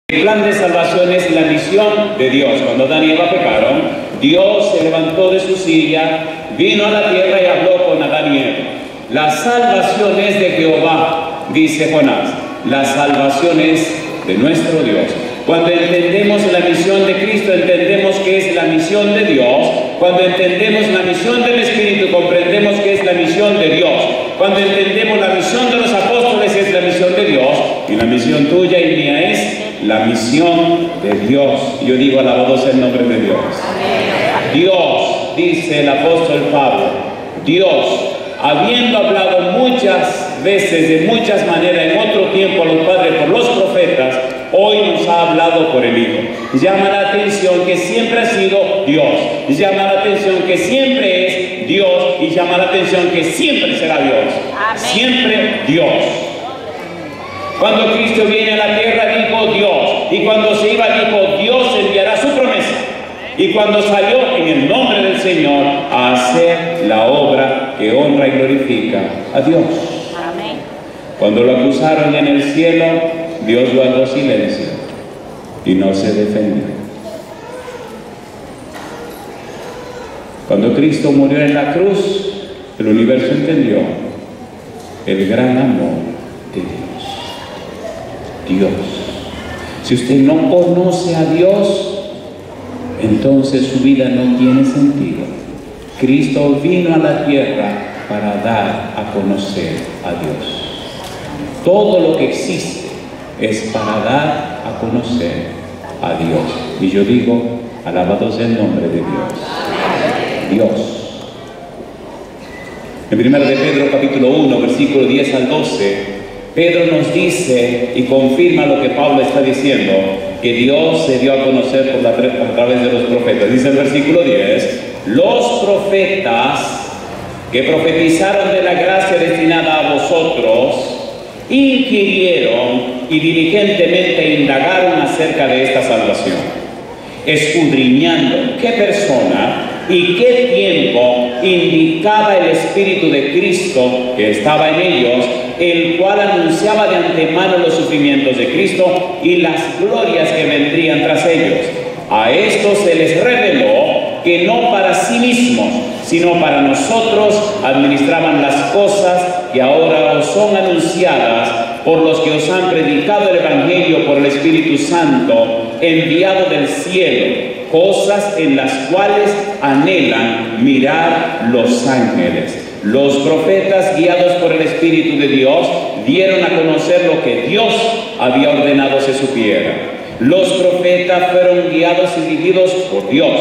El plan de salvación es la misión de Dios. Cuando Adán y Eva pecaron, Dios se levantó de su silla, vino a la tierra y habló con Adán y Eva. La salvación es de Jehová, dice Jonás. La salvación es de nuestro Dios. Cuando entendemos la misión de Cristo, entendemos que es la misión de Dios. Cuando entendemos la misión del Espíritu, comprendemos que es la misión de Dios. Cuando entendemos la misión de los apóstoles, es la misión de Dios. Y la misión tuya y mía es la misión de Dios. Yo digo, alabado sea el nombre de Dios. Dios, dice el apóstol Pablo, Dios, habiendo hablado muchas veces, de muchas maneras, en otro tiempo a los padres por los profetas, hoy nos ha hablado por el Hijo. Llama la atención que siempre ha sido Dios. Llama la atención que siempre es Dios. Y llama la atención que siempre será Dios. Amén. Siempre Dios. Cuando Cristo viene a la tierra, dijo Dios. Y cuando se iba, dijo Dios enviará su promesa. Y cuando salió, en el nombre del Señor, a hacer la obra que honra y glorifica a Dios. Amén. Cuando lo acusaron en el cielo, Dios guardó silencio y no se defendió. Cuando Cristo murió en la cruz, el universo entendió el gran amor de Dios. Dios. Si usted no conoce a Dios, entonces su vida no tiene sentido. Cristo vino a la tierra para dar a conocer a Dios. Todo lo que existe es para dar a conocer a Dios. Y yo digo, alabado sea el nombre de Dios. Dios. En 1 de Pedro capítulo 1, versículo 10 al 12, Pedro nos dice y confirma lo que Pablo está diciendo, que Dios se dio a conocer a través de los profetas. Dice el versículo 10, los profetas que profetizaron de la gracia destinada a vosotros, inquirieron y diligentemente indagaron acerca de esta salvación, escudriñando qué persona y qué tiempo indicaba el Espíritu de Cristo que estaba en ellos, el cual anunciaba de antemano los sufrimientos de Cristo y las glorias que vendrían tras ellos. A estos se les reveló que no para sí mismos, sino para nosotros administraban las cosas que ahora os son anunciadas por los que os han predicado el Evangelio por el Espíritu Santo, enviado del cielo, cosas en las cuales anhelan mirar los ángeles. Los profetas, guiados por el Espíritu de Dios, dieron a conocer lo que Dios había ordenado se supiera. Los profetas fueron guiados y dirigidos por Dios.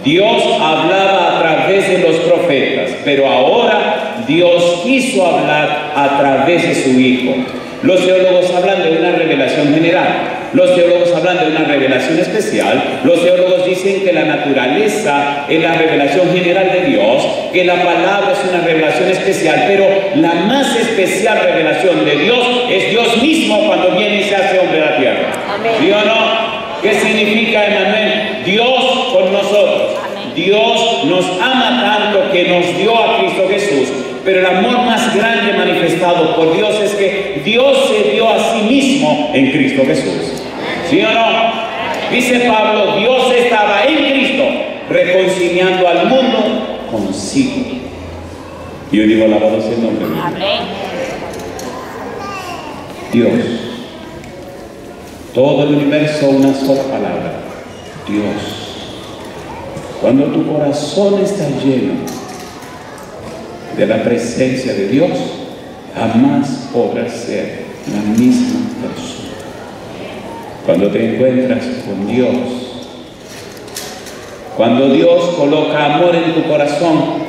Dios hablaba a través de los profetas, pero ahora Dios quiso hablar a través de su Hijo. Los teólogos hablan de una revelación general, los teólogos hablan de una revelación especial, los teólogos dicen que la naturaleza es la revelación general de Dios, que la palabra es una revelación especial, pero la más especial revelación de Dios es Dios mismo cuando viene y se hace hombre a la tierra. Amén. ¿Sí o no? ¿Qué significa, Emmanuel? Dios con nosotros. Amén. Dios nos ama tanto que nos dio a Cristo Jesús. Pero el amor más grande manifestado por Dios es que Dios se dio a sí mismo en Cristo Jesús. ¿Sí o no? Dice Pablo, Dios estaba en Cristo reconciliando al mundo consigo. Y yo digo, alabado sea el nombre de Dios. Amén. Dios. Todo el universo, una sola palabra. Dios. Cuando tu corazón está lleno de la presencia de Dios, jamás podrás ser la misma persona. Cuando te encuentras con Dios, cuando Dios coloca amor en tu corazón,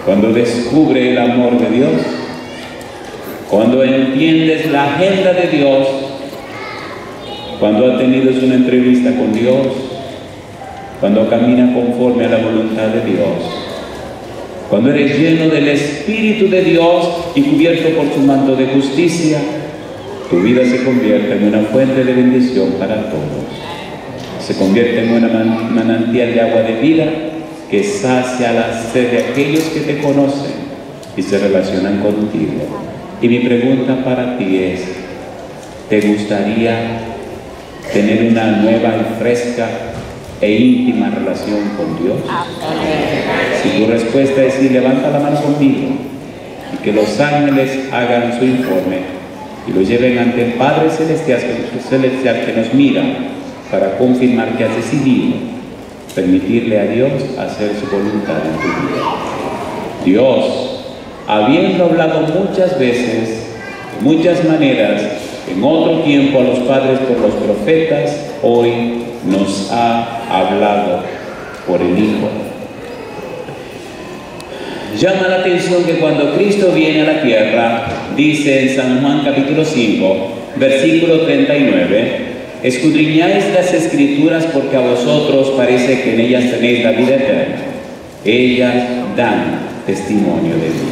cuando descubre el amor de Dios, cuando entiendes la agenda de Dios, cuando has tenido una entrevista con Dios, cuando camina conforme a la voluntad de Dios, cuando eres lleno del Espíritu de Dios y cubierto por su manto de justicia, tu vida se convierte en una fuente de bendición para todos. Se convierte en una manantial de agua de vida que sacia la sed de aquellos que te conocen y se relacionan contigo. Y mi pregunta para ti es, ¿te gustaría tener una nueva y fresca e íntima relación con Dios? Si tu respuesta es sí, levanta la mano conmigo y que los ángeles hagan su informe y lo lleven ante el Padre Celestial que nos mira para confirmar que has decidido permitirle a Dios hacer su voluntad en tu vida. Dios, habiendo hablado muchas veces, de muchas maneras, en otro tiempo a los padres por los profetas, hoy nos ha hablado por el Hijo. Llama la atención que cuando Cristo viene a la tierra, dice en San Juan capítulo 5, versículo 39, escudriñáis las Escrituras porque a vosotros parece que en ellas tenéis la vida eterna. Ellas dan testimonio de mí.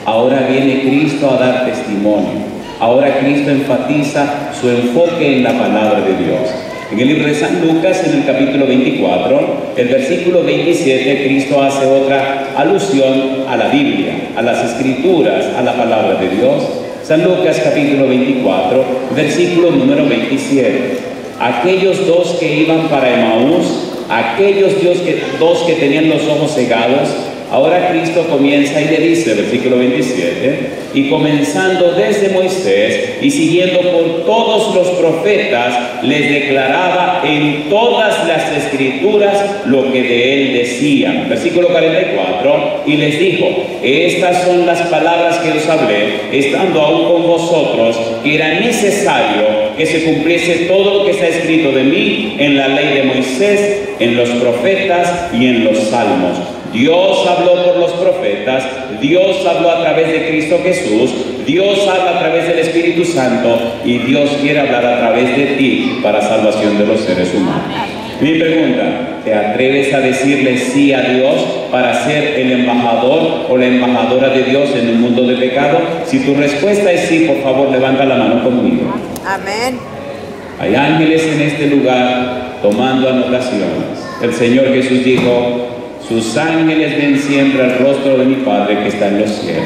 Ahora viene Cristo a dar testimonio. Ahora Cristo enfatiza su enfoque en la palabra de Dios. En el libro de San Lucas, en el capítulo 24, el versículo 27, Cristo hace otra alusión a la Biblia, a las Escrituras, a la palabra de Dios. San Lucas capítulo 24, versículo número 27. Aquellos dos que iban para Emaús, aquellos dos que tenían los ojos cegados, ahora Cristo comienza y le dice, versículo 27, y comenzando desde Moisés y siguiendo por todos los profetas, les declaraba en todas las Escrituras lo que de él decían. Versículo 44, y les dijo, estas son las palabras que os hablé, estando aún con vosotros, que era necesario que se cumpliese todo lo que está escrito de mí en la ley de Moisés, en los profetas y en los salmos. Dios habló por los profetas, Dios habló a través de Cristo Jesús, Dios habla a través del Espíritu Santo y Dios quiere hablar a través de ti para salvación de los seres humanos. Mi pregunta, ¿te atreves a decirle sí a Dios para ser el embajador o la embajadora de Dios en un mundo de pecado? Si tu respuesta es sí, por favor, levanta la mano conmigo. Amén. Hay ángeles en este lugar tomando anotaciones. El Señor Jesús dijo, sus ángeles ven siempre el rostro de mi Padre que está en los cielos.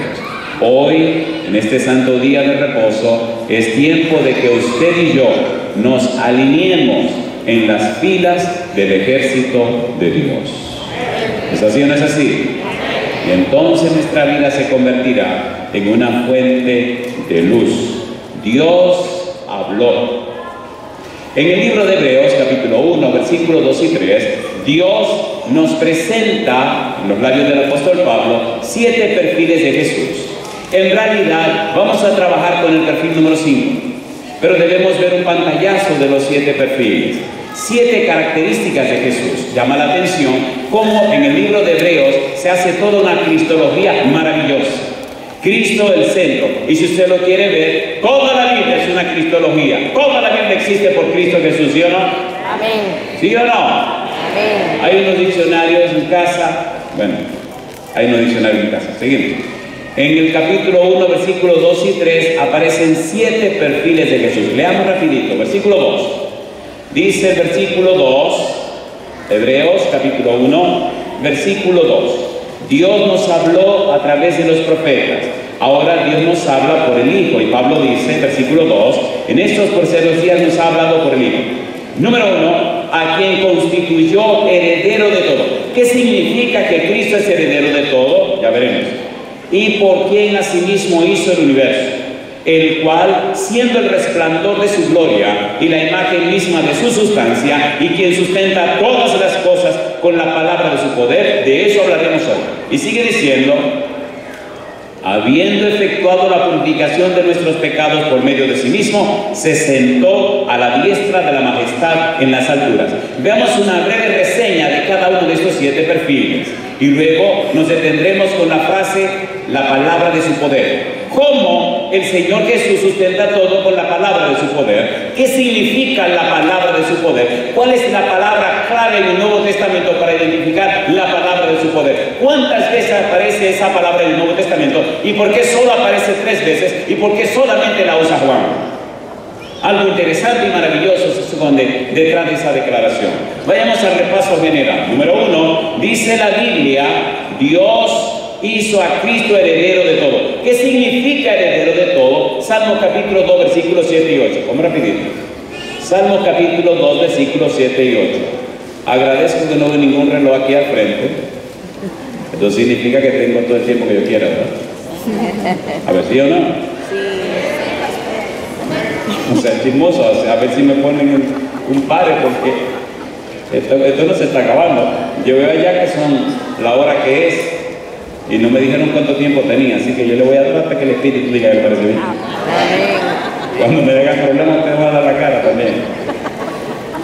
Hoy, en este santo día de reposo, es tiempo de que usted y yo nos alineemos en las filas del ejército de Dios. ¿Es así o no es así? Y entonces nuestra vida se convertirá en una fuente de luz. Dios habló. En el libro de Hebreos, capítulo 1, versículos 2 y 3, Dios nos presenta, en los labios del apóstol Pablo, 7 perfiles de Jesús. En realidad, vamos a trabajar con el perfil número 5, pero debemos ver un pantallazo de los 7 perfiles. 7 características de Jesús. Llama la atención cómo en el libro de Hebreos se hace toda una cristología maravillosa. Cristo el centro, y si usted lo quiere ver, toda la Biblia es una cristología. Toda la Biblia existe por Cristo Jesús, ¿sí o no? Amén. ¿Sí o no? Amén. Hay unos diccionarios en casa. Bueno, hay unos diccionarios en casa. Seguimos. En el capítulo 1, versículos 2 y 3 aparecen 7 perfiles de Jesús. Leamos rapidito, versículo 2. Dice el versículo 2, Hebreos capítulo 1, versículo 2. Dios nos habló a través de los profetas. Ahora Dios nos habla por el Hijo. Y Pablo dice, versículo 2, en estos terceros días nos ha hablado por el Hijo. Número 1, a quien constituyó heredero de todo. ¿Qué significa que Cristo es heredero de todo? Ya veremos. Y por quien asimismo hizo el universo, el cual, siendo el resplandor de su gloria y la imagen misma de su sustancia, y quien sustenta todas las cosas con la palabra de su poder, de eso hablaremos hoy. Y sigue diciendo, habiendo efectuado la purificación de nuestros pecados por medio de sí mismo, se sentó a la diestra de la majestad en las alturas. Veamos una breve reseña de cada uno de estos 7 perfiles. Y luego nos detendremos con la frase, la palabra de su poder. ¿Cómo el Señor Jesús sustenta todo con la palabra de su poder? ¿Qué significa la palabra de su poder? ¿Cuál es la palabra clave en el Nuevo Testamento para identificar la palabra de su poder? ¿Cuántas veces aparece esa palabra en el Nuevo Testamento? ¿Y por qué solo aparece 3 veces? ¿Y por qué solamente la usa Juan? Algo interesante y maravilloso se esconde detrás de esa declaración. Vayamos al repaso general. Número 1, dice la Biblia, Dios hizo a Cristo heredero de todo. ¿Qué significa heredero de todo? Salmo capítulo 2, versículos 7 y 8. Vamos rapidito. Salmo capítulo 2, versículos 7 y 8. Agradezco que no veo ningún reloj aquí al frente. Esto significa que tengo todo el tiempo que yo quiera, ¿verdad? A ver, ¿sí o no? O sea, chismoso, a ver si me ponen un pare, porque esto no se está acabando. Yo veo allá que son la hora que es y no me dijeron cuánto tiempo tenía, así que yo le voy a dar hasta que el Espíritu diga que me parece bien. Cuando me hagan problemas te voy a dar la cara también.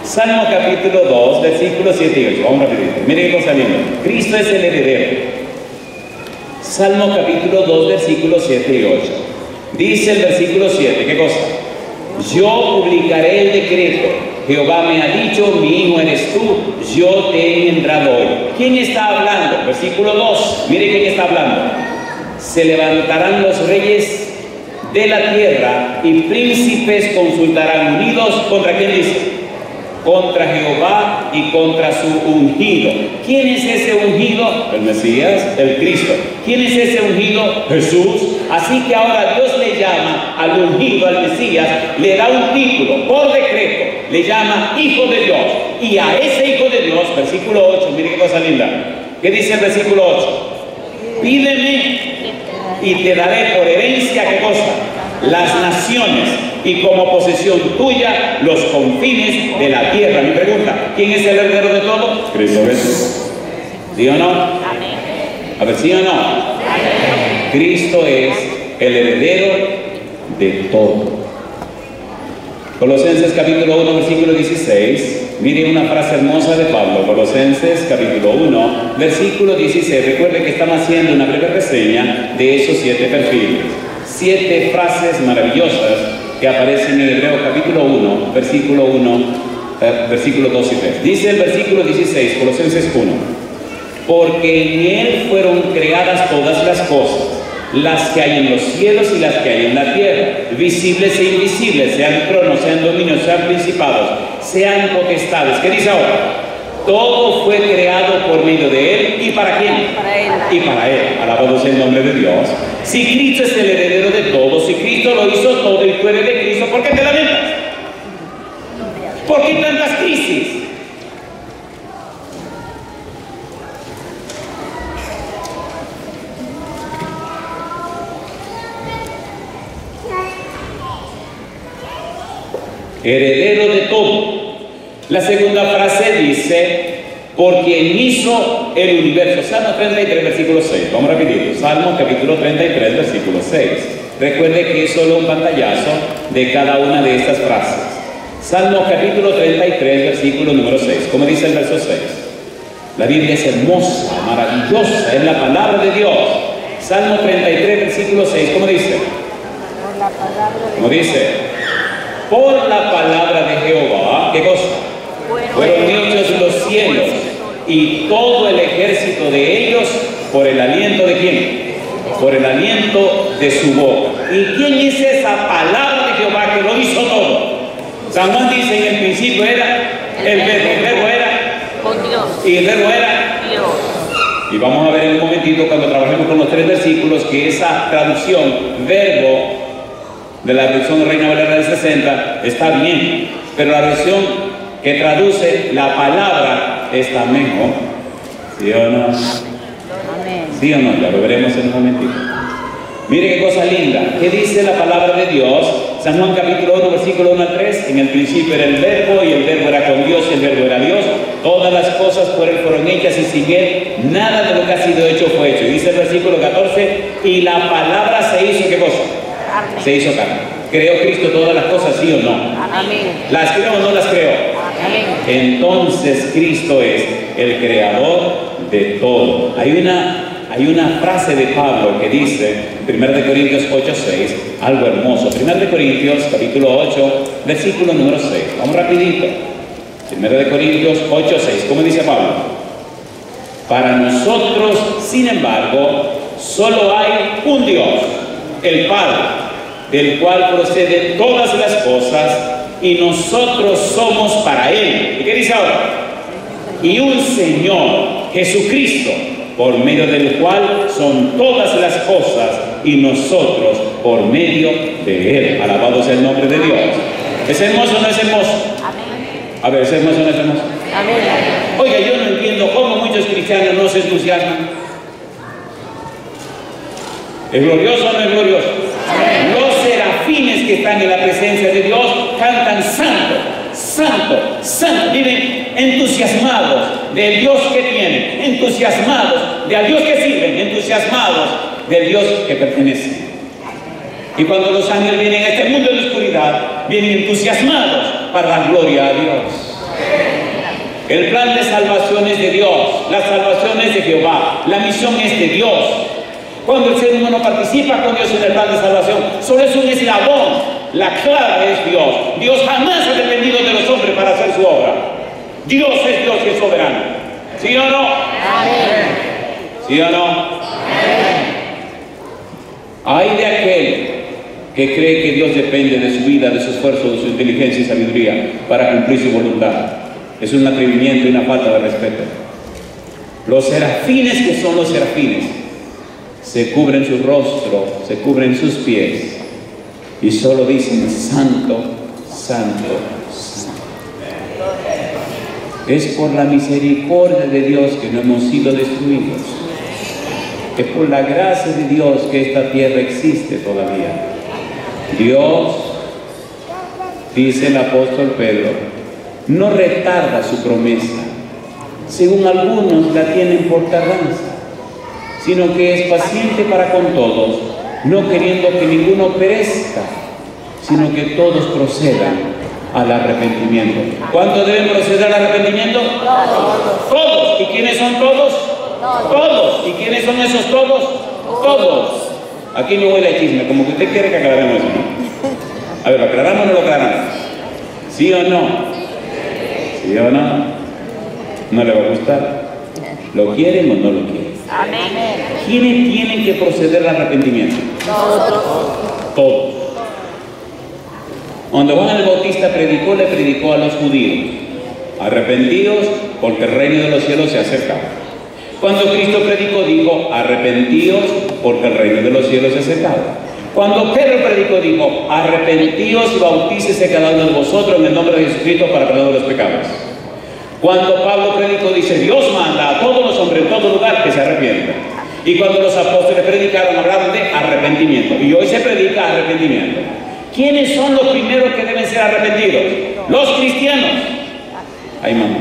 Salmo capítulo 2, versículos 7 y 8. Vamos rapidito. Miren qué cosa linda. Cristo es el heredero. Salmo capítulo 2, versículos 7 y 8. Dice el versículo 7, ¿qué cosa? Yo publicaré el decreto. Jehová me ha dicho, mi hijo eres tú, yo te he engendrado hoy. ¿Quién está hablando? Versículo 2. Mire quién está hablando. Se levantarán los reyes de la tierra y príncipes consultarán unidos. ¿Contra quién dice? Contra Jehová y contra su ungido. ¿Quién es ese ungido? El Mesías, el Cristo. ¿Quién es ese ungido? Jesús. Así que ahora Dios le llama al ungido, al Mesías, le da un título por decreto, le llama Hijo de Dios. Y a ese Hijo de Dios, versículo 8, mire qué cosa linda. ¿Qué dice el versículo 8? Pídeme y te daré por herencia, ¿qué cosa? Las naciones, y como posesión tuya los confines de la tierra. Mi pregunta, ¿quién es el heredero de todo? Cristo Jesús. ¿Sí o no? A ver, ¿sí o no? Cristo es el heredero de todo. Colosenses capítulo 1, versículo 16. Mire una frase hermosa de Pablo. Colosenses capítulo 1, versículo 16. Recuerde que estamos haciendo una breve reseña de esos 7 perfiles. 7 frases maravillosas que aparecen en Hebreos capítulo 1, versículo 1, versículos 2 y 3. Dice el versículo 16, Colosenses 1. Porque en Él fueron creadas todas las cosas, las que hay en los cielos y las que hay en la tierra, visibles e invisibles, sean tronos, sean dominios, sean principados, sean potestades. ¿Qué dice ahora? Todo fue creado por medio de Él. ¿Y para quién? Para Él. Y para Él. Alabado sea el nombre de Dios. Si Cristo es el heredero de todo, si Cristo lo hizo todo y tú eres de Cristo, ¿por qué te lamentas? ¿Por qué tantas crisis? Heredero de todo. La segunda frase dice, por quien hizo el universo. Salmo 33, versículo 6. Vamos rapidito. Salmo capítulo 33, versículo 6. Recuerde que es solo un pantallazo de cada una de estas frases. Salmo capítulo 33, versículo número 6. ¿Cómo dice el verso 6? La Biblia es hermosa, maravillosa, es la palabra de Dios. Salmo 33, versículo 6. ¿Cómo dice? Por la palabra de ¿Cómo dice? Por la palabra de Jehová, ¿qué cosa? Fueron hechos los cielos y todo el ejército de ellos por el aliento de ¿quién? Por el aliento de su boca. ¿Y quién es esa palabra de Jehová que lo hizo todo? San Juan dice en el principio era el verbo era con Dios. Y el verbo era Dios. Y vamos a ver en un momentito cuando trabajemos con los 3 versículos que esa traducción verbo de la versión Reina Valera del 60 está bien, pero la versión que traduce la palabra está mejor. ¿Sí o no? Amén. ¿Sí o no? Ya lo veremos en un momentito. Mire qué cosa linda. ¿Qué dice la palabra de Dios? San Juan capítulo 1, versículo 1 al 3. En el principio era el verbo y el verbo era con Dios y el verbo era Dios. Todas las cosas por Él fueron hechas y sin Él nada de lo que ha sido hecho fue hecho. Y dice el versículo 14, y la palabra se hizo, ¿qué cosa? Carne. Se hizo carne. ¿Creó Cristo todas las cosas, sí o no? Amén. ¿Las creó o no las creó? Amén. Entonces Cristo es el creador de todo. Hay una frase de Pablo que dice, 1 Corintios 8, 6, algo hermoso. 1 Corintios capítulo 8, versículo número 6. Vamos rapidito. 1 Corintios 8, 6. ¿Cómo dice Pablo? Para nosotros, sin embargo, solo hay un Dios, el Padre, del cual proceden todas las cosas, y nosotros somos para Él. ¿Y qué dice ahora? Y un Señor, Jesucristo, por medio del cual son todas las cosas, y nosotros por medio de Él. Alabado sea el nombre de Dios. ¿Es hermoso o no es hermoso? A ver, ¿es hermoso o no es hermoso? Oiga, yo no entiendo cómo muchos cristianos no se entusiasman. ¿Es glorioso o no es glorioso? Los serafines que están en la presencia de Dios cantan santo, santo, santo. Viven entusiasmados del Dios que tienen, entusiasmados del Dios que sirven, entusiasmados del Dios que pertenecen. Y cuando los ángeles vienen a este mundo de la oscuridad, vienen entusiasmados para dar gloria a Dios. El plan de salvación es de Dios, la salvación es de Jehová, la misión es de Dios. Cuando el ser humano participa con Dios en el plan de salvación, solo es un eslabón, la clave es Dios. Dios jamás ha dependido de los hombres para hacer su obra. Dios es Dios que es soberano. ¿Sí o no? ¿Sí o no? Hay de aquel que cree que Dios depende de su vida, de su esfuerzo, de su inteligencia y sabiduría para cumplir su voluntad. Es un atrevimiento y una falta de respeto. Los serafines, que son los serafines, se cubren su rostro, se cubren sus pies y solo dicen santo, santo, santo. Es por la misericordia de Dios que no hemos sido destruidos. Es por la gracia de Dios que esta tierra existe todavía. Dios, dice el apóstol Pedro, no retarda su promesa, según algunos la tienen por tardanza, sino que es paciente para con todos, no queriendo que ninguno perezca, sino que todos procedan al arrepentimiento. ¿Cuántos deben proceder al arrepentimiento? Todos. ¿Todos? ¿Y quiénes son todos? Todos. ¿Y quiénes son esos todos? Todos. Aquí no huele a chisme, como que usted quiere que aclaremos eso, ¿no? A ver, ¿lo aclaramos o no lo aclaramos? ¿Sí o no? ¿Sí o no? ¿No le va a gustar? ¿Lo quieren o no lo quieren? ¿Quiénes tienen que proceder al arrepentimiento? Todos. Cuando Juan el Bautista predicó, le predicó a los judíos: arrepentidos porque el reino de los cielos se acerca. Cuando Cristo predicó, dijo: arrepentíos porque el reino de los cielos se acerca. Cuando Pedro predicó, dijo: arrepentíos y bautícese cada uno de vosotros en el nombre de Jesucristo para perdón de los pecados. Cuando Pablo predicó, dice: Dios manda a todos los hombres en todo lugar que se arrepientan. Y cuando los apóstoles predicaron, hablaron de arrepentimiento. Y hoy se predica arrepentimiento. ¿Quiénes son los primeros que deben ser arrepentidos? Los cristianos. Ay, mamá.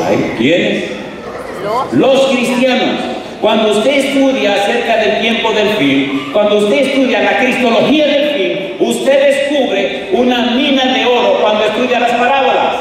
Ay, ¿quiénes? Los cristianos. Cuando usted estudia acerca del tiempo del fin, cuando usted estudia la cristología del fin, usted descubre una mina de oro cuando estudia las parábolas.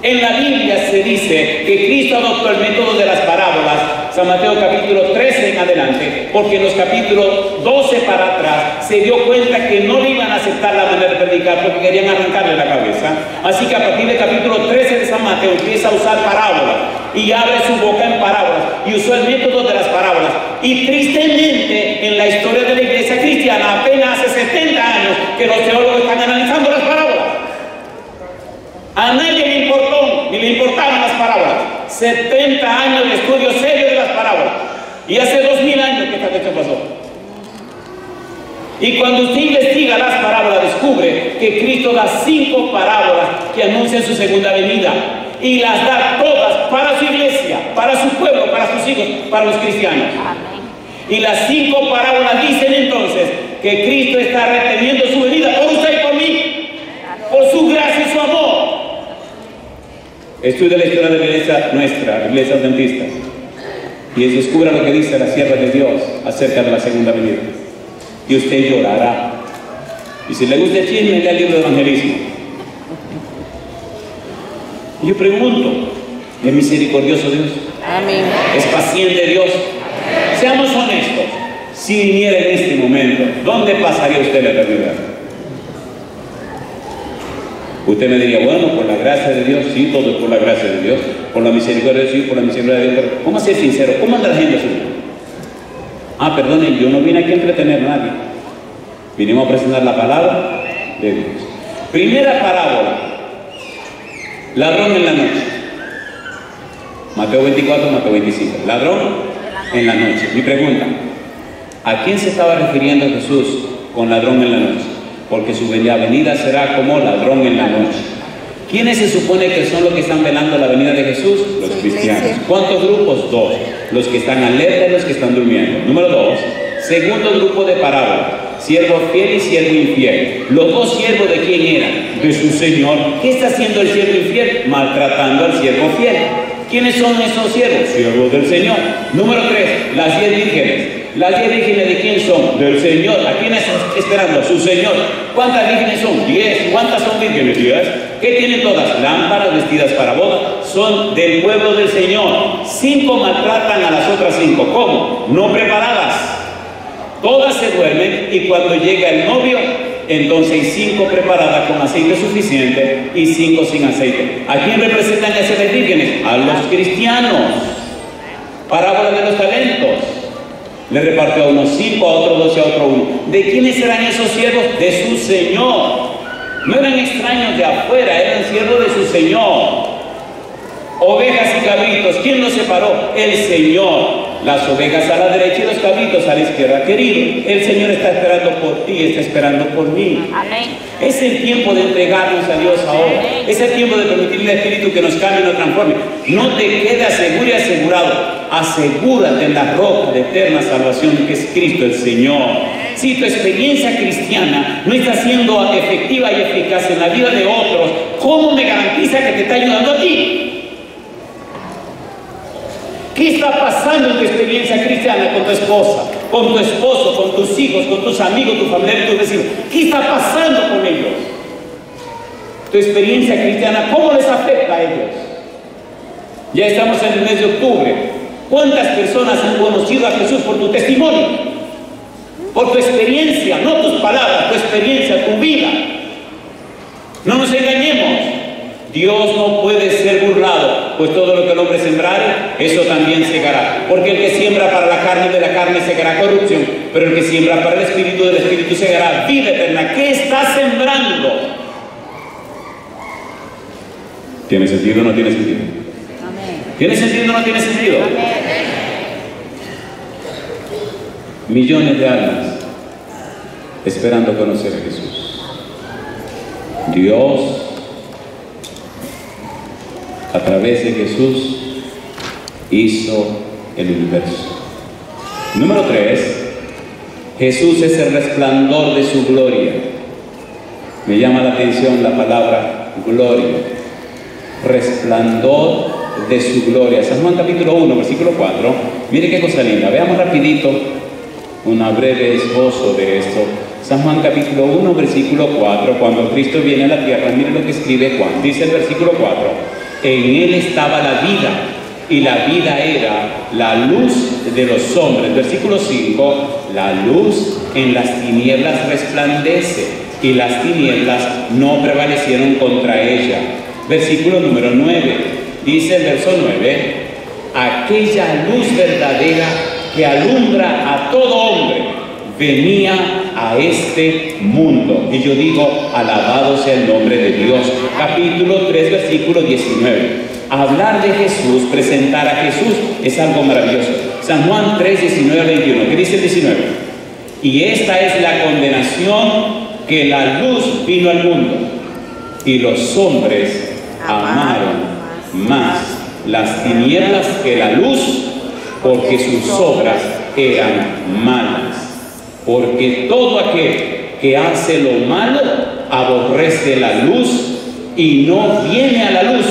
En la Biblia se dice que Cristo adoptó el método de las parábolas, San Mateo capítulo 13 en adelante, porque en los capítulos 12 para atrás se dio cuenta que no le iban a aceptar la manera de predicar porque querían arrancarle la cabeza. Así que a partir del capítulo 13 de San Mateo empieza a usar parábolas y abre su boca en parábolas y usó el método de las parábolas. Y tristemente en la historia de la iglesia cristiana apenas hace 70 años que los teólogos están analizando las parábolas. A nadie le importó, ni le importaban las parábolas. 70 años de estudio serio de las parábolas. Y hace 2000 años que esto pasó. Y cuando usted investiga las parábolas, descubre que Cristo da 5 parábolas que anuncian su segunda venida. Y las da todas para su iglesia, para su pueblo, para sus hijos, para los cristianos. Y las 5 parábolas dicen entonces que Cristo está reteniendo su venida por usted y por mí, por su gracia y su amor. Estudia la historia de la iglesia nuestra, la iglesia adventista, y descubra lo que dice la sierva de Dios acerca de la segunda venida. Y usted llorará. Y si le gusta el chisme, lea el libro de evangelismo. Y yo pregunto: ¿es misericordioso Dios? Amén. ¿Es paciente Dios? Seamos honestos. Si viniera en este momento, ¿dónde pasaría usted la eternidad? Usted me diría: bueno, por la gracia de Dios, sí, todo es por la gracia de Dios, por la misericordia de Dios, sí, por la misericordia de Dios, pero vamos a ser sinceros, ¿cómo anda la gente así? Perdone, yo no vine aquí a entretener a nadie, vinimos a presentar la palabra de Dios. Primera parábola: ladrón en la noche. Mateo 24, Mateo 25, ladrón en la noche. Mi pregunta: ¿a quién se estaba refiriendo Jesús con ladrón en la noche? porque su venida será como ladrón en la noche. ¿Quiénes se supone que son los que están velando la venida de Jesús? Los cristianos. ¿Cuántos grupos? Dos. Los que están alerta y los que están durmiendo. Número dos, segundo grupo de parábola: siervo fiel y siervo infiel. Los dos siervos, ¿de quién eran? De su Señor. ¿Qué está haciendo el siervo infiel? Maltratando al siervo fiel. ¿Quiénes son esos siervos? Siervos del Señor. Número 3, las 10 vírgenes. ¿Las 10 vírgenes de quién son? Del Señor. ¿A quién están esperando? Su Señor. ¿Cuántas vírgenes son? 10. ¿Cuántas son vírgenes? 10. ¿Qué tienen todas? Lámparas vestidas para boda. Son del pueblo del Señor. 5 maltratan a las otras 5. ¿Cómo? No preparadas. Todas se duermen y cuando llega el novio, entonces hay 5 preparadas con aceite suficiente y 5 sin aceite. ¿A quién representan esas vírgenes? A los cristianos. Parábola de los talentos. Le repartió a unos 5, a otros 2 y a otro 1. ¿De quiénes eran esos siervos? De su Señor. No eran extraños de afuera, eran siervos de su Señor. Ovejas y cabritos, ¿quién los separó? El Señor. Las ovejas a la derecha y los cabritos a la izquierda. Querido, el Señor está esperando por ti, está esperando por mí. Amén. Es el tiempo de entregarnos a Dios ahora. Es el tiempo de permitirle al Espíritu que nos cambie y nos transforme. No te quedes seguro y asegurado. Asegúrate en la roca de eterna salvación que es Cristo el Señor. Si tu experiencia cristiana no está siendo efectiva y eficaz en la vida de otros, ¿cómo me garantiza que te está ayudando a ti? ¿Qué está pasando en tu experiencia cristiana con tu esposa, con tu esposo, con tus hijos, con tus amigos, tus familiares, tus vecinos? ¿Qué está pasando con ellos? Tu experiencia cristiana, ¿cómo les afecta a ellos? Ya estamos en el mes de octubre. ¿Cuántas personas han conocido a Jesús por tu testimonio? Por tu experiencia, no tus palabras, tu experiencia, tu vida. No nos engañemos. Dios no puede ser burlado, pues todo lo que el hombre sembrare, eso también segará. Porque el que siembra para la carne, de la carne segará corrupción, pero el que siembra para el espíritu, del espíritu segará vida eterna. ¿Qué está sembrando? ¿Tiene sentido o no tiene sentido? Amén. ¿Tiene sentido o no tiene sentido? Amén. Millones de almas esperando conocer a Jesús. Dios, a través de Jesús, hizo el universo. Número 3, Jesús es el resplandor de su gloria. Me llama la atención la palabra gloria. Resplandor de su gloria. San Juan capítulo 1, versículo 4. Mire qué cosa linda. Veamos rapidito una breve esbozo de esto. San Juan capítulo 1, versículo 4. Cuando Cristo viene a la tierra, mire lo que escribe Juan. Dice el versículo 4: en él estaba la vida, y la vida era la luz de los hombres. Versículo 5: la luz en las tinieblas resplandece, y las tinieblas no prevalecieron contra ella. Versículo número 9, dice el verso 9: aquella luz verdadera que alumbra a todo hombre venía a este mundo. Y yo digo, alabado sea el nombre de Dios. Capítulo 3, versículo 19. Hablar de Jesús, presentar a Jesús, es algo maravilloso. San Juan 3, 19 al 21. ¿Qué dice el 19? Y esta es la condenación, que la luz vino al mundo, y los hombres amaron más las tinieblas que la luz, porque sus obras eran malas. Porque todo aquel que hace lo malo aborrece la luz y no viene a la luz,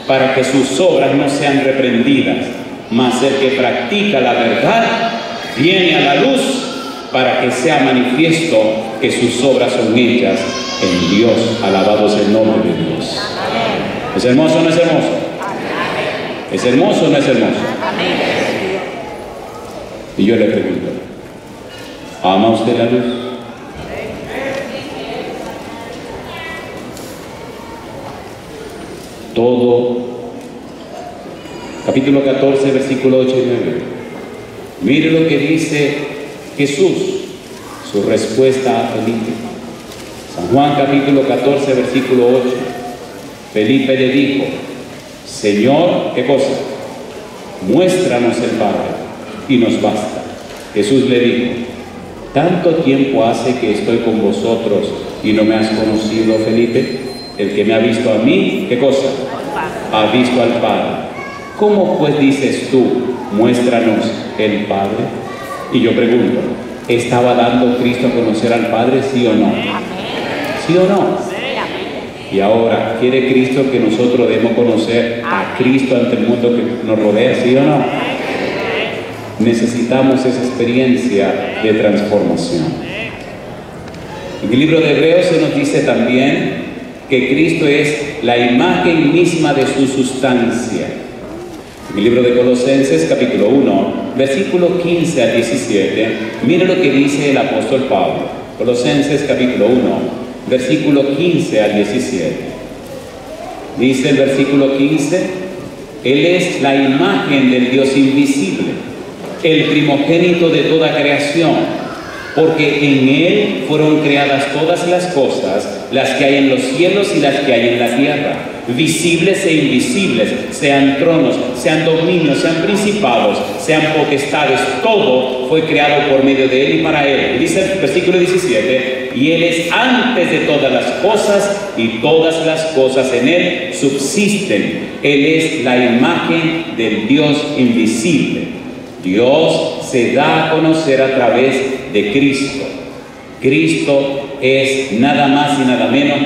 para que sus obras no sean reprendidas. Mas el que practica la verdad viene a la luz, para que sea manifiesto que sus obras son hechas en Dios. Alabado sea el nombre de Dios. ¿Es hermoso o no es hermoso? ¿Es hermoso o no es hermoso? Y yo le pregunto, ¿ama usted la luz? Todo, capítulo 14, versículo 8 y 9. Mire lo que dice Jesús, su respuesta a Felipe. San Juan capítulo 14, versículo 8. Felipe le dijo: Señor, ¿qué cosa? Muéstranos el Padre y nos basta. Jesús le dijo: ¿tanto tiempo hace que estoy con vosotros y no me has conocido, Felipe? El que me ha visto a mí, ¿qué cosa? Ha visto al Padre. ¿Cómo pues dices tú, muéstranos el Padre? Y yo pregunto, ¿estaba dando Cristo a conocer al Padre, sí o no? ¿Sí o no? Y ahora, ¿quiere Cristo que nosotros debemos conocer a Cristo ante el mundo que nos rodea, sí o no? Necesitamos esa experiencia de transformación. En el libro de Hebreos se nos dice también que Cristo es la imagen misma de su sustancia. En el libro de Colosenses, capítulo 1, versículo 15 al 17, mire lo que dice el apóstol Pablo. Colosenses, capítulo 1, versículo 15 al 17. Dice el versículo 15, Él es la imagen del Dios invisible, el primogénito de toda creación, porque en Él fueron creadas todas las cosas, las que hay en los cielos y las que hay en la tierra, visibles e invisibles, sean tronos, sean dominios, sean principados, sean potestades, todo fue creado por medio de Él y para Él. Y dice el versículo 17, y Él es antes de todas las cosas, y todas las cosas en Él subsisten. Él es la imagen del Dios invisible. Dios se da a conocer a través de Cristo. Cristo es nada más y nada menos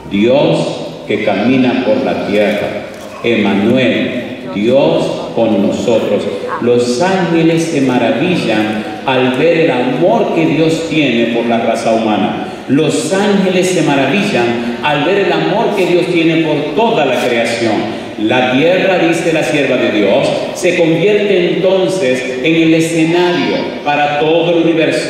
Dios que camina por la tierra. Emmanuel, Dios con nosotros. Los ángeles se maravillan al ver el amor que Dios tiene por la raza humana. Los ángeles se maravillan al ver el amor que Dios tiene por toda la creación. La tierra, dice la sierva de Dios, se convierte entonces en el escenario para todo el universo.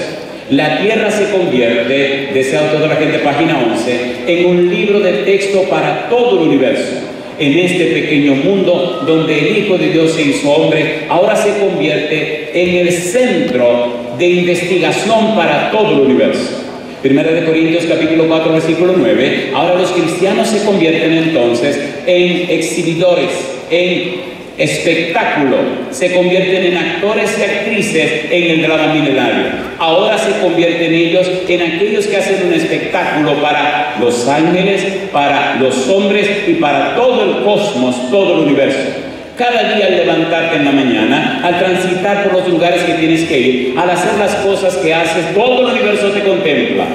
La tierra se convierte, desea toda la gente, página 11, en un libro de texto para todo el universo. En este pequeño mundo donde el Hijo de Dios se hizo hombre, ahora se convierte en el centro de investigación para todo el universo. Primera de Corintios capítulo 4 versículo 9, ahora los cristianos se convierten entonces en exhibidores, en espectáculo, se convierten en actores y actrices en el drama milenario. Ahora se convierten ellos en aquellos que hacen un espectáculo para los ángeles, para los hombres y para todo el cosmos, todo el universo. Cada día al levantarte en la mañana, al transitar por los lugares que tienes que ir, al hacer las cosas que haces, todo el universo te contempla.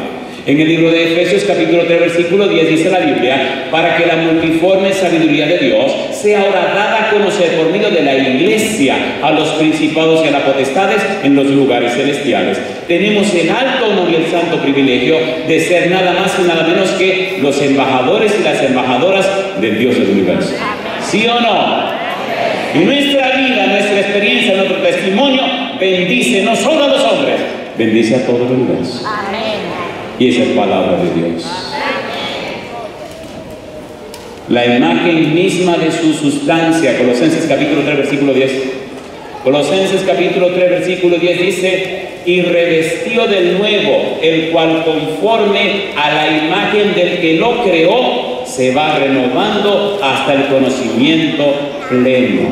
En el libro de Efesios capítulo 3 versículo 10 dice la Biblia, para que la multiforme sabiduría de Dios sea ahora dada a conocer por medio de la iglesia a los principados y a las potestades en los lugares celestiales. Tenemos el alto honor y el santo privilegio de ser nada más y nada menos que los embajadores y las embajadoras del Dios del universo. ¿Sí o no? Y nuestra vida, nuestra experiencia, nuestro testimonio bendice no solo a los hombres, bendice a todo el universo. Amén. Y esa es palabra de Dios. La imagen misma de su sustancia, Colosenses capítulo 3 versículo 10. Colosenses capítulo 3 versículo 10 dice, y revestió del nuevo, el cual conforme a la imagen del que lo creó, se va renovando hasta el conocimiento pleno.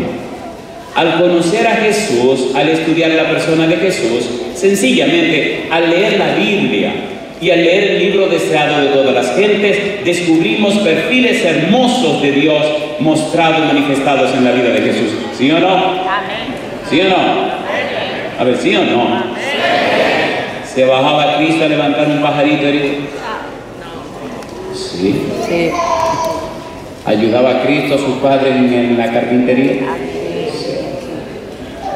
Al conocer a Jesús, al estudiar la persona de Jesús, sencillamente al leer la Biblia y al leer el libro deseado de todas las gentes, descubrimos perfiles hermosos de Dios mostrados y manifestados en la vida de Jesús. ¿Sí o no? Amén. ¿Sí o no? Amén. A ver, ¿sí o no? Amén. ¿Se bajaba Cristo a levantar un pajarito herido? Sí. Sí. ¿Ayudaba a Cristo a su padre en la carpintería? Sí.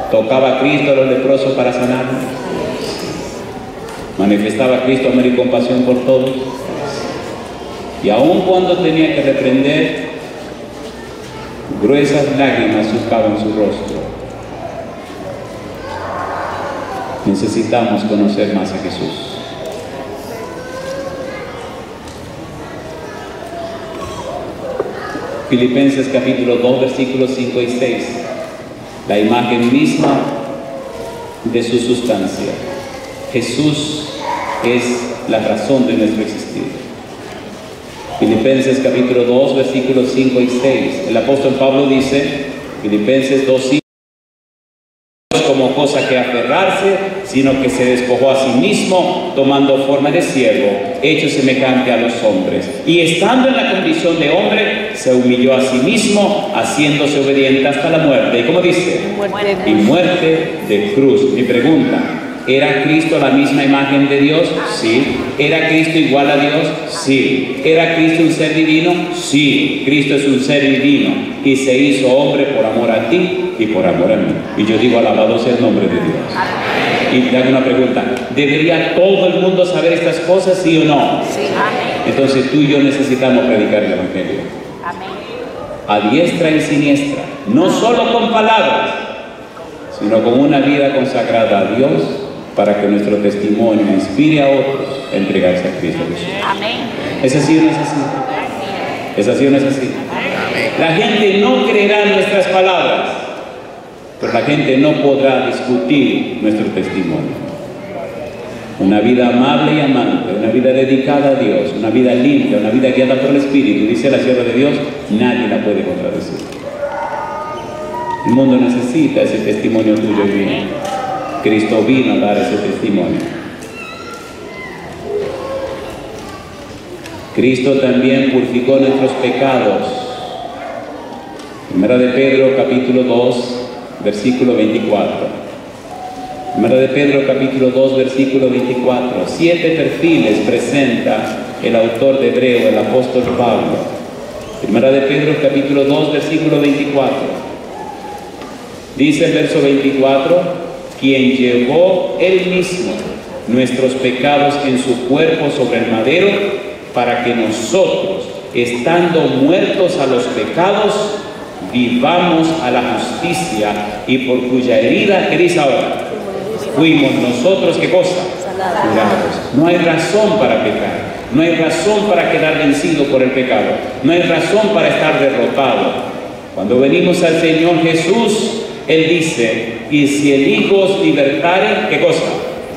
¿Tocaba a Cristo a los leprosos para sanarlos? ¿Manifestaba a Cristo amor y compasión por todos? Y aun cuando tenía que reprender, gruesas lágrimas surcaban su rostro. Necesitamos conocer más a Jesús. Filipenses capítulo 2 versículos 5 y 6, la imagen misma de su sustancia. Jesús es la razón de nuestro existir. Filipenses capítulo 2 versículos 5 y 6, el apóstol Pablo dice, Filipenses 2:5, como cosa que aferrarse, sino que se despojó a sí mismo, tomando forma de siervo, hecho semejante a los hombres. Y estando en la condición de hombre, se humilló a sí mismo, haciéndose obediente hasta la muerte. ¿Y cómo dice? Y muerte de cruz. Mi pregunta, ¿era Cristo la misma imagen de Dios? Sí. ¿Era Cristo igual a Dios? Sí. ¿Era Cristo un ser divino? Sí. Cristo es un ser divino y se hizo hombre por amor a ti y por amor a mí. Y yo digo, alabado sea el nombre de Dios. Y te hago una pregunta, ¿debería todo el mundo saber estas cosas, sí o no? Sí. Entonces tú y yo necesitamos predicar el Evangelio. Amén. A diestra y siniestra, no solo con palabras, sino con una vida consagrada a Dios, para que nuestro testimonio inspire a otros a entregarse a Cristo Jesús. Amén. ¿Es así o no es así? ¿Es así o no es así? La gente no creerá en nuestras palabras, pero la gente no podrá discutir nuestro testimonio. Una vida amable y amante, una vida dedicada a Dios, una vida limpia, una vida guiada por el Espíritu, dice la sierva de Dios, nadie la puede contradecir. El mundo necesita ese testimonio tuyo y mío. Cristo vino a dar ese testimonio. Cristo también purificó nuestros pecados. Primera de Pedro capítulo 2, versículo 24. Primera de Pedro capítulo 2, versículo 24. 7 perfiles presenta el autor de Hebreo, el apóstol Pablo. Primera de Pedro capítulo 2, versículo 24. Dice el verso 24, quien llevó él mismo nuestros pecados en su cuerpo sobre el madero, para que nosotros, estando muertos a los pecados, vivamos a la justicia, y por cuya herida, ¿qué dice ahora? Fuimos nosotros, ¿qué cosa? Curados. No hay razón para pecar, no hay razón para quedar vencido por el pecado, no hay razón para estar derrotado. Cuando venimos al Señor Jesús, Él dice, y si el Hijo os libertare, ¿qué cosa?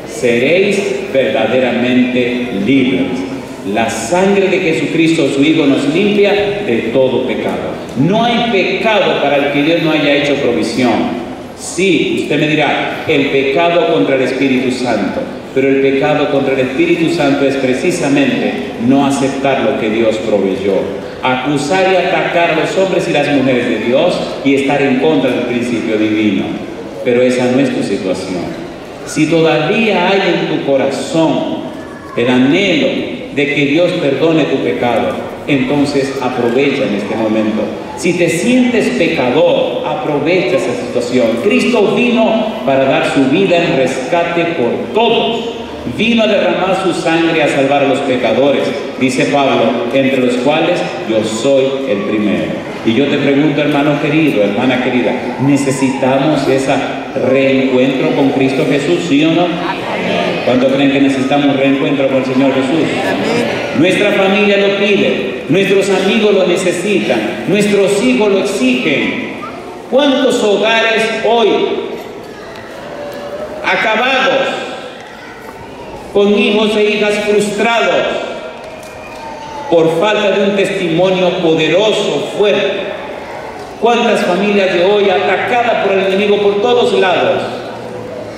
Seréis verdaderamente libres. La sangre de Jesucristo, su Hijo, nos limpia de todo pecado. No hay pecado para el que Dios no haya hecho provisión. Sí, usted me dirá, el pecado contra el Espíritu Santo, pero el pecado contra el Espíritu Santo es precisamente no aceptar lo que Dios proveyó, acusar y atacar a los hombres y las mujeres de Dios y estar en contra del principio divino. Pero esa no es tu situación. Si todavía hay en tu corazón el anhelo de que Dios perdone tu pecado, entonces aprovecha en este momento. Si te sientes pecador, aprovecha esa situación. Cristo vino para dar su vida en rescate por todos. Vino a derramar su sangre a salvar a los pecadores, dice Pablo, entre los cuales yo soy el primero. Y yo te pregunto, hermano querido, hermana querida, ¿necesitamos ese reencuentro con Cristo Jesús, sí o no? ¿Cuánto creen que necesitamos reencuentro con el Señor Jesús? Nuestra familia lo pide, nuestros amigos lo necesitan, nuestros hijos lo exigen. ¿Cuántos hogares hoy acabados, con hijos e hijas frustrados por falta de un testimonio poderoso, fuerte? ¿Cuántas familias de hoy atacadas por el enemigo por todos lados,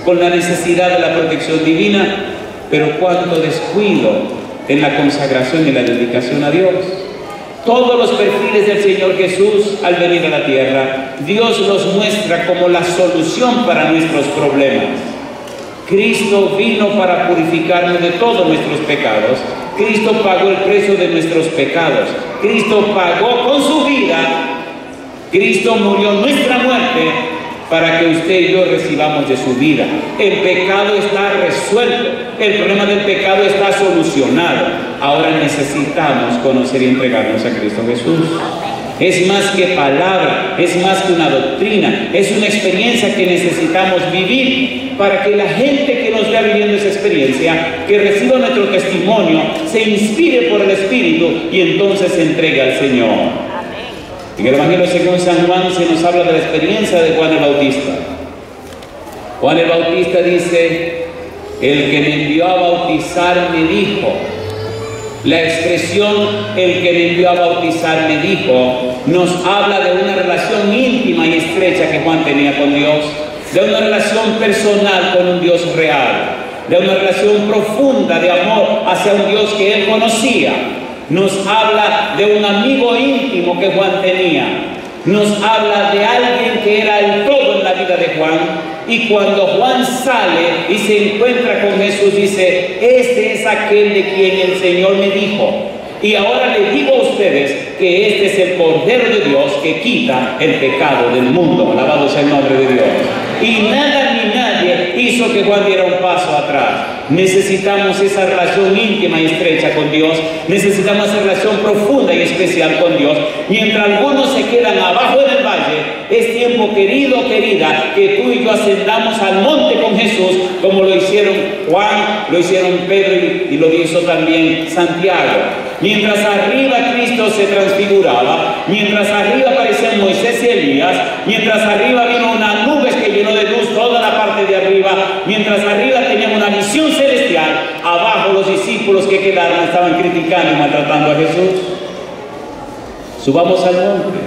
con la necesidad de la protección divina, pero cuánto descuido en la consagración y la dedicación a Dios? Todos los perfiles del Señor Jesús al venir a la tierra, Dios los muestra como la solución para nuestros problemas. Cristo vino para purificarnos de todos nuestros pecados. Cristo pagó el precio de nuestros pecados. Cristo pagó con su vida. Cristo murió nuestra muerte para que usted y yo recibamos de su vida. El pecado está resuelto. El problema del pecado está solucionado. Ahora necesitamos conocer y entregarnos a Cristo Jesús. Es más que palabra, es más que una doctrina, es una experiencia que necesitamos vivir para que la gente que nos vea viviendo esa experiencia, que reciba nuestro testimonio, se inspire por el Espíritu y entonces se entregue al Señor. En el Evangelio según San Juan se nos habla de la experiencia de Juan el Bautista. Juan el Bautista dice, el que me envió a bautizar me dijo. La expresión el que me envió a bautizar me dijo nos habla de una relación íntima y estrecha que Juan tenía con Dios. de una relación personal con un Dios real, de una relación profunda de amor hacia un Dios que él conocía. Nos habla de un amigo íntimo que Juan tenía. Nos habla de alguien que era el todo en la vida de Juan. Y cuando Juan sale y se encuentra con Jesús, dice: este es aquel de quien el Señor me dijo. Y ahora les digo a ustedes que este es el Cordero de Dios que quita el pecado del mundo. Alabado sea el nombre de Dios. Y nada ni nadie hizo que Juan diera un paso atrás. Necesitamos esa relación íntima y estrecha con Dios. Necesitamos esa relación profunda y especial con Dios. Mientras algunos se quedan abajo en el valle, es tiempo, querido, querida, que tú y yo ascendamos al monte con Jesús, como lo hicieron Juan, lo hicieron Pedro y lo hizo también Santiago. Mientras arriba Cristo se transfiguraba, mientras arriba aparecían Moisés y Elías, mientras arriba vino una nube que llenó de luz toda la parte de arriba, mientras arriba teníamos una visión celestial, abajo los discípulos que quedaron estaban criticando y maltratando a Jesús. Subamos al monte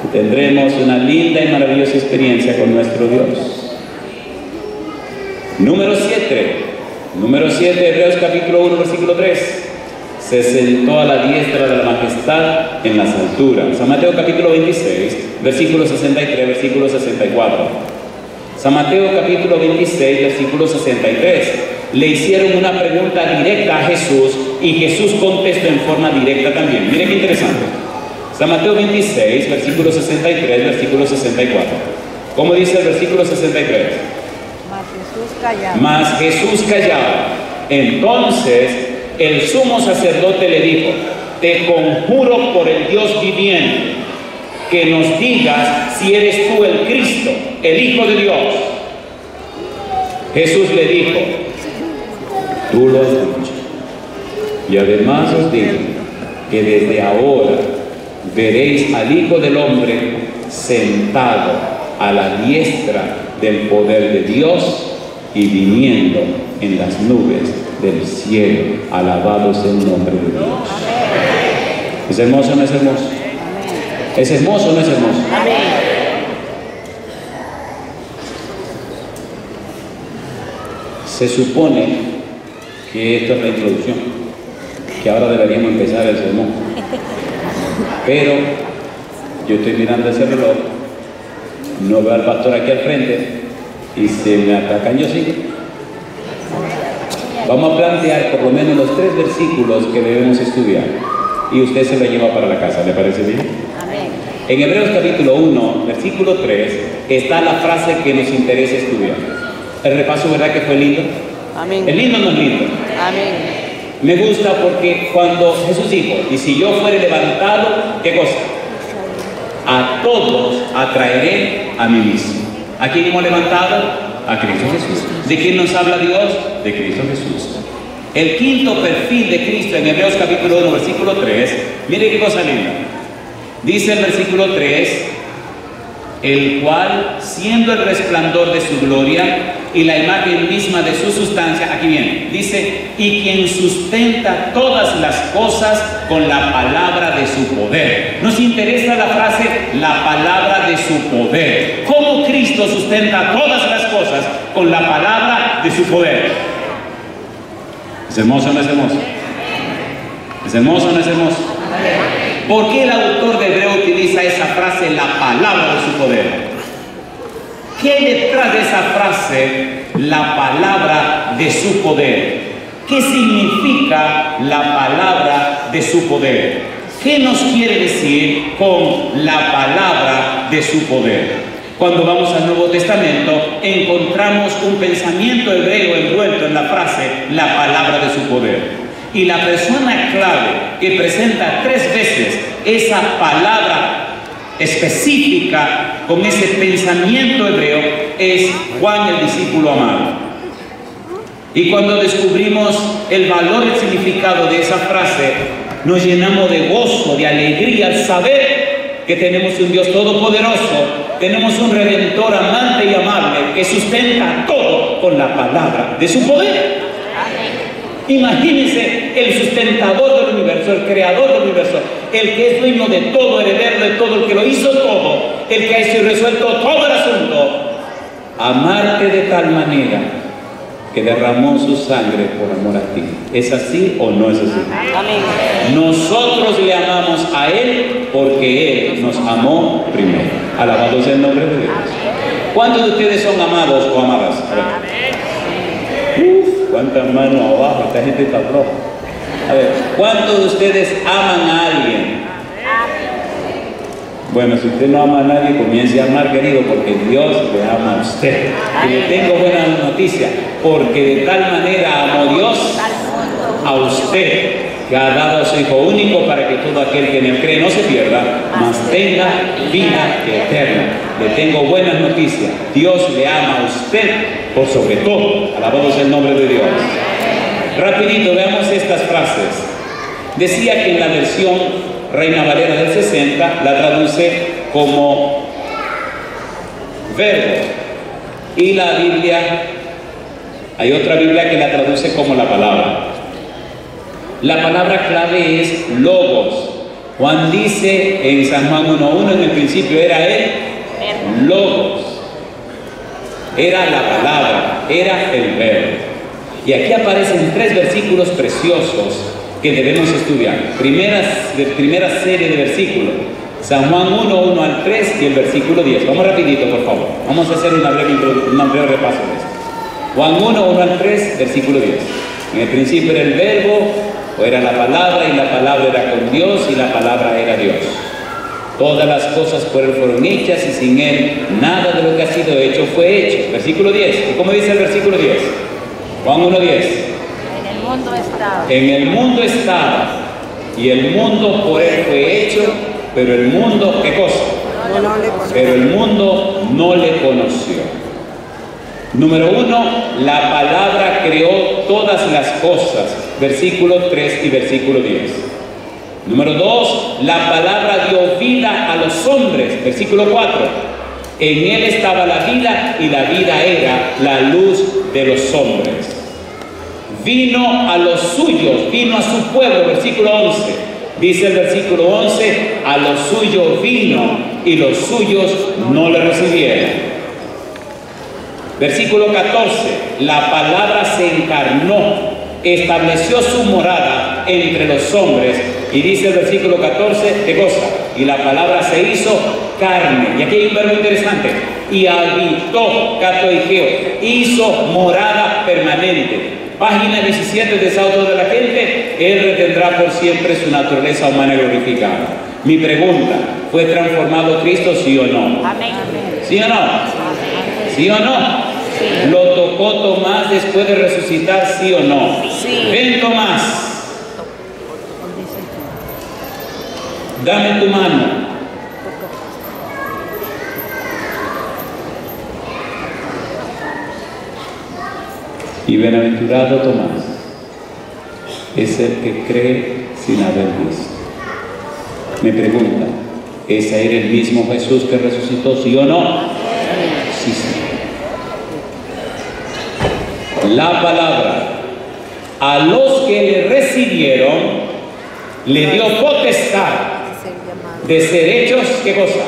y tendremos una linda y maravillosa experiencia con nuestro Dios. Número 7, Hebreos capítulo 1, versículo 3. Se sentó a la diestra de la majestad en las alturas. San Mateo capítulo 26, versículo 63, versículo 64. San Mateo capítulo 26, versículo 63. Le hicieron una pregunta directa a Jesús y Jesús contestó en forma directa también. Miren qué interesante. San Mateo 26, versículo 63, versículo 64. ¿Cómo dice el versículo 63? Mas Jesús callaba. Entonces el sumo sacerdote le dijo: te conjuro por el Dios viviente, que nos digas si eres tú el Cristo, el Hijo de Dios. Jesús le dijo: tú lo has dicho. Y además os digo que desde ahora veréis al Hijo del Hombre sentado a la diestra del poder de Dios y viniendo en las nubes del cielo. Alabado sea el nombre de Dios. ¿Es hermoso o no es hermoso? ¿Es hermoso o no es hermoso? Se supone que esto es la introducción, que ahora deberíamos empezar el sermón. Pero yo estoy mirando ese reloj, no veo al pastor aquí al frente y se me atacan. Yo sigo. Vamos a plantear por lo menos los 3 versículos que debemos estudiar y usted se lo lleva para la casa. ¿Le parece bien? Amén. En Hebreos capítulo 1, versículo 3 está la frase que nos interesa estudiar. El repaso, ¿verdad que fue lindo? Amén. ¿Es lindo o no es lindo? Amén. Me gusta porque cuando Jesús dijo: y si yo fuere levantado, ¿qué cosa? A todos atraeré a mí mismo. ¿A quién hemos levantado? A Cristo Jesús. ¿De quién nos habla Dios? De Cristo Jesús. El quinto perfil de Cristo en Hebreos capítulo 1, versículo 3. Mire qué cosa linda. Dice el versículo 3: el cual, siendo el resplandor de su gloria y la imagen misma de su sustancia, aquí viene, dice: y quien sustenta todas las cosas con la palabra de su poder. Nos interesa la frase, la palabra de su poder. ¿Cómo Cristo sustenta todas las cosas con la palabra de su poder? ¿Es hermoso o no es hermoso? ¿Es hermoso o no es hermoso? ¿Por qué el autor de Hebreo utiliza esa frase, la palabra de su poder? ¿Qué hay detrás de esa frase, la palabra de su poder? ¿Qué significa la palabra de su poder? ¿Qué nos quiere decir con la palabra de su poder? Cuando vamos al Nuevo Testamento, encontramos un pensamiento hebreo envuelto en la frase, la palabra de su poder. Y la persona clave que presenta 3 veces esa palabra específica con ese pensamiento hebreo es Juan, el discípulo amado. Y cuando descubrimos el valor y el significado de esa frase, nos llenamos de gozo, de alegría al saber que tenemos un Dios todopoderoso, tenemos un Redentor amante y amable que sustenta todo con la palabra de su poder. Imagínense el sustentador del universo, el creador del universo, el que es dueño de todo, heredero de todo, el que lo hizo todo, el que ha hecho y resuelto todo el asunto, amarte de tal manera que derramó su sangre por amor a ti. ¿Es así o no es así? Amén. Nosotros le amamos a Él porque Él nos amó primero. Alabado sea el nombre de Dios. ¿Cuántos de ustedes son amados o amadas? A ver. Uf, cuántas manos abajo, esta gente está floja. A ver, ¿cuántos de ustedes aman a alguien? Bueno, si usted no ama a nadie, comience a amar, querido, porque Dios le ama a usted. Y le tengo buena noticia, porque de tal manera amó Dios a usted, que ha dado a su Hijo único para que todo aquel que en él cree no se pierda, mas tenga vida eterna. Le tengo buenas noticias. Dios le ama a usted por sobre todo. Alabado sea el nombre de Dios. Rapidito, veamos estas frases. Decía que en la versión Reina Valera del 60 la traduce como verbo, y la Biblia, hay otra Biblia que la traduce como la palabra. La palabra clave es logos. Juan dice en San Juan 1:1, en el principio era el logos, era la palabra, era el verbo. Y aquí aparecen 3 versículos preciosos que debemos estudiar. Primera serie de versículos. San Juan 1:1 al 3 y el versículo 10. Vamos rapidito, por favor. Vamos a hacer un breve repaso de esto. Juan 1:1 al 3, versículo 10. En el principio era el verbo, o era la palabra, y la palabra era con Dios, y la palabra era Dios. Todas las cosas por Él fueron hechas, y sin Él nada de lo que ha sido hecho fue hecho. Versículo 10. ¿Y cómo dice el versículo 10? Juan 1:10. En el mundo estaba, y el mundo por Él fue hecho, pero el mundo, ¿qué cosa? Pero el mundo no le conoció. Número 1, la palabra creó todas las cosas. Versículo 3 y versículo 10. Número 2, la palabra dio vida a los hombres. Versículo 4. En Él estaba la vida, y la vida era la luz de los hombres. Vino a los suyos, vino a su pueblo, versículo 11. Dice el versículo 11, a los suyos vino, y los suyos no le recibieron. Versículo 14, la palabra se encarnó, estableció su morada entre los hombres. Y dice el versículo 14, ¿qué cosa? Y la palabra se hizo carne. Y aquí hay un verbo interesante. Y habitó, catoikeo, hizo morada permanente. Página 17 de Sauto de la Gente. Él retendrá por siempre su naturaleza humana glorificada. Mi pregunta, ¿fue transformado Cristo, sí o no? Amén. ¿Sí o no? ¿Sí o no? Sí. ¿Lo tocó Tomás después de resucitar, sí o no? Sí. Ven, Tomás. Dame tu mano. Y bienaventurado Tomás es el que cree sin haber visto. Me pregunta, ¿ese era el mismo Jesús que resucitó, sí o no? Sí, sí. La palabra, a los que le recibieron, le dio potestad de ser hechos, ¿qué cosa?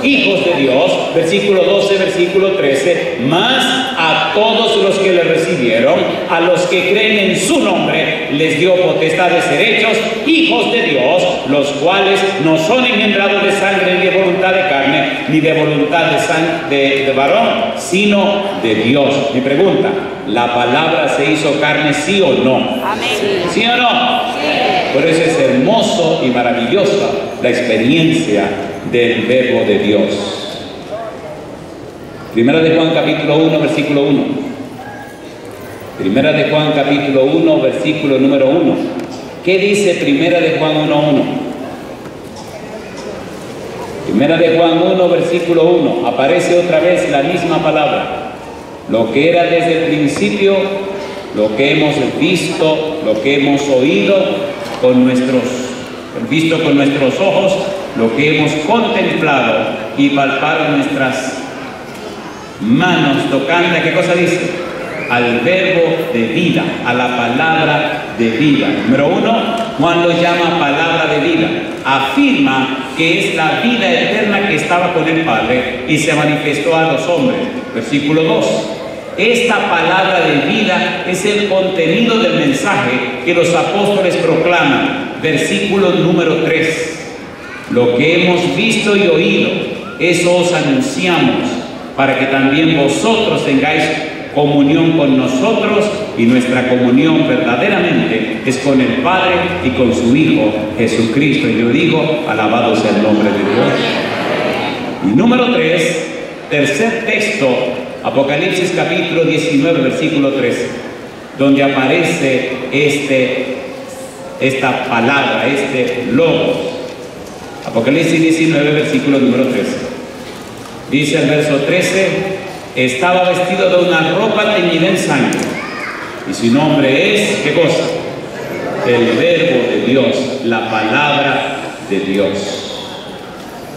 Hijos de Dios, versículo 12, versículo 13, más a todos los que le recibieron, a los que creen en su nombre, les dio potestad de ser hechos hijos de Dios, los cuales no son engendrados de sangre, ni de voluntad de carne, ni de voluntad de varón, sino de Dios. Mi pregunta, ¿la palabra se hizo carne, sí o no? Amén. ¿Sí o no? Sí. Por eso es hermoso y maravillosa la experiencia del verbo de Dios. Primera de Juan capítulo 1, versículo 1. Primera de Juan capítulo 1, versículo número 1. ¿Qué dice Primera de Juan 1:1? Primera de Juan 1, versículo 1. Aparece otra vez la misma palabra. Lo que era desde el principio, lo que hemos visto, lo que hemos oído con nuestros ojos, lo que hemos contemplado y palpado nuestras manos tocando, ¿qué cosa dice? Al verbo de vida, a la palabra de vida. Número 1, Juan lo llama palabra de vida. afirma que es la vida eterna que estaba con el Padre y se manifestó a los hombres. Versículo 2. Esta palabra de vida es el contenido del mensaje que los apóstoles proclaman. Versículo número 3. Lo que hemos visto y oído, eso os anunciamos, para que también vosotros tengáis comunión con nosotros, y nuestra comunión verdaderamente es con el Padre y con su Hijo Jesucristo. Y yo digo, alabado sea el nombre de Dios. Y número 3, tercer texto, Apocalipsis capítulo 19, versículo 3, donde aparece esta palabra, este logos. Apocalipsis 19, versículo número 13. Dice el verso 13: estaba vestido de una ropa teñida en sangre, y su nombre es, ¿qué cosa? El Verbo de Dios, la palabra de Dios.